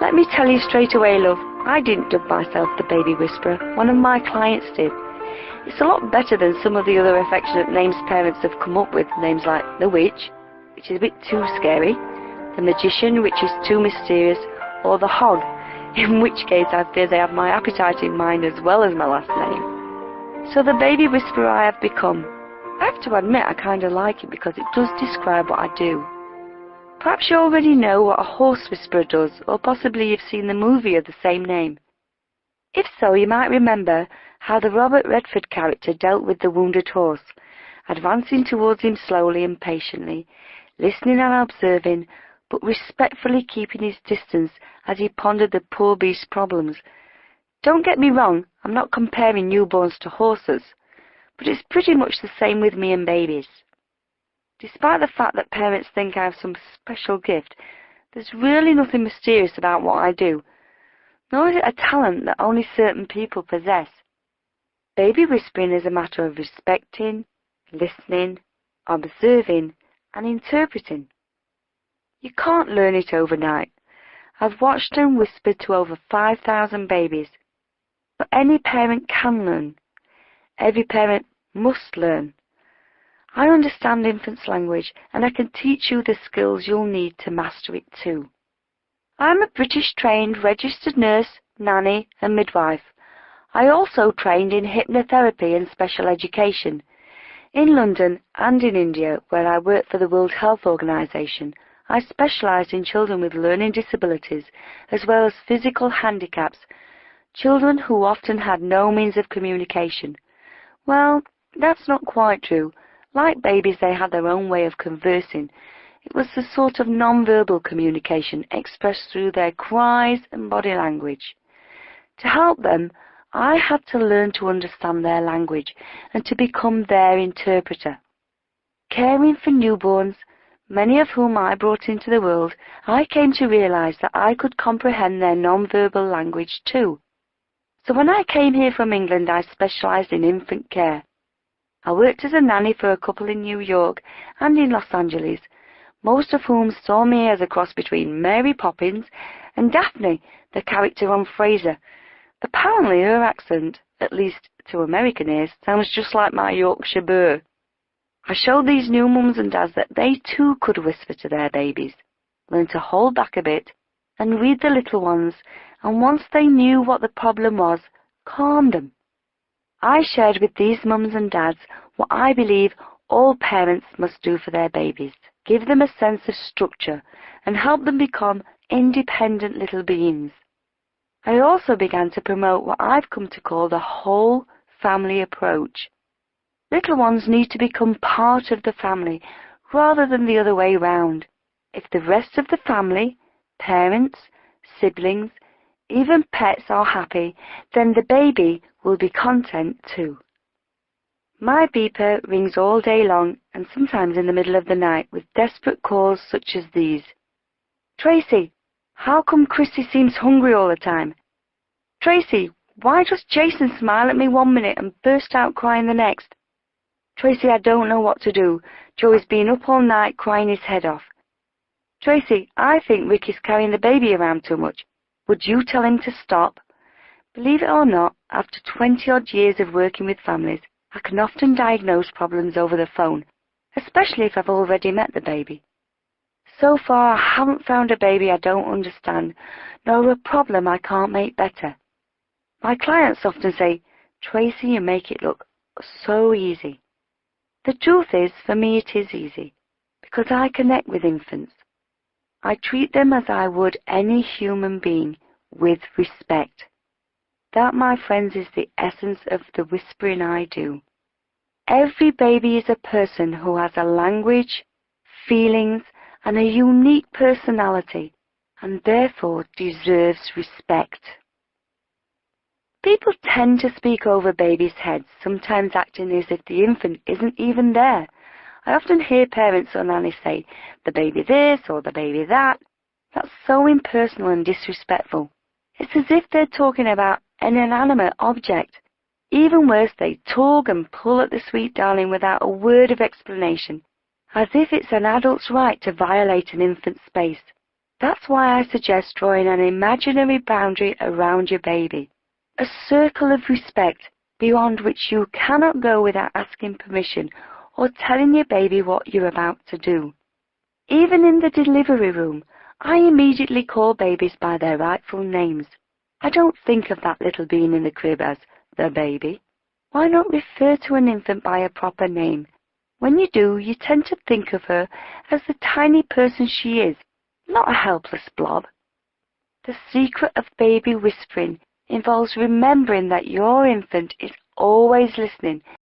Let me tell you straight away, love, I didn't dub myself the baby whisperer. One of my clients did. It's a lot better than some of the other affectionate names parents have come up with, names like the witch, which is a bit too scary, the magician, which is too mysterious, or the hog, in which case I fear they have my appetite in mind as well as my last name. So the baby whisperer I have become. I have to admit I kind of like it because it does describe what I do. Perhaps you already know what a horse whisperer does, or possibly you've seen the movie of the same name. If so, you might remember how the Robert Redford character dealt with the wounded horse, advancing towards him slowly and patiently, listening and observing, but respectfully keeping his distance as he pondered the poor beast's problems. Don't get me wrong, I'm not comparing newborns to horses, but it's pretty much the same with me and babies. Despite the fact that parents think I have some special gift, there's really nothing mysterious about what I do, nor is it a talent that only certain people possess. Baby whispering is a matter of respecting, listening, observing, and interpreting. You can't learn it overnight. I've watched and whispered to over 5,000 babies. But any parent can learn. Every parent must learn. I understand infants' language, and I can teach you the skills you'll need to master it too. I'm a British-trained registered nurse, nanny, and midwife. I also trained in hypnotherapy and special education. In London and in India, where I worked for the World Health Organization, I specialized in children with learning disabilities, as well as physical handicaps, children who often had no means of communication. Well, that's not quite true. Like babies, they had their own way of conversing. It was the sort of non-verbal communication expressed through their cries and body language. To help them, I had to learn to understand their language and to become their interpreter. Caring for newborns, many of whom I brought into the world, I came to realize that I could comprehend their non-verbal language too. So when I came here from England, I specialized in infant care. I worked as a nanny for a couple in New York and in Los Angeles, most of whom saw me as a cross between Mary Poppins and Daphne, the character on Frasier. Apparently her accent, at least to American ears, sounds just like my Yorkshire burr. I showed these new mums and dads that they too could whisper to their babies, learn to hold back a bit, and read the little ones, and once they knew what the problem was, calm them. I shared with these mums and dads what I believe all parents must do for their babies, give them a sense of structure, and help them become independent little beings. I also began to promote what I've come to call the whole family approach. Little ones need to become part of the family rather than the other way round. If the rest of the family, parents, siblings, even pets are happy, then the baby will be content too. My beeper rings all day long and sometimes in the middle of the night with desperate calls such as these. Tracy, how come Chrissy seems hungry all the time? Tracy, why does Jason smile at me one minute and burst out crying the next? Tracy, I don't know what to do. Joey's been up all night crying his head off. Tracy, I think Ricky's carrying the baby around too much. Would you tell him to stop? Believe it or not, after 20-odd years of working with families, I can often diagnose problems over the phone, especially if I've already met the baby. So far, I haven't found a baby I don't understand, nor a problem I can't make better. My clients often say, Tracy, you make it look so easy. The truth is, for me it is easy, because I connect with infants. I treat them as I would any human being, with respect. That, my friends, is the essence of the whispering I do. Every baby is a person who has a language, feelings, and a unique personality, and therefore deserves respect. People tend to speak over babies' heads, sometimes acting as if the infant isn't even there. I often hear parents or nannies say, the baby this or the baby that. That's so impersonal and disrespectful. It's as if they're talking about an inanimate object. Even worse, they tug and pull at the sweet darling without a word of explanation, as if it's an adult's right to violate an infant's space. That's why I suggest drawing an imaginary boundary around your baby, a circle of respect beyond which you cannot go without asking permission or telling your baby what you're about to do. Even in the delivery room, I immediately call babies by their rightful names. I don't think of that little being in the crib as the baby. Why not refer to an infant by a proper name? When you do, you tend to think of her as the tiny person she is, not a helpless blob. The secret of baby whispering involves remembering that your infant is always listening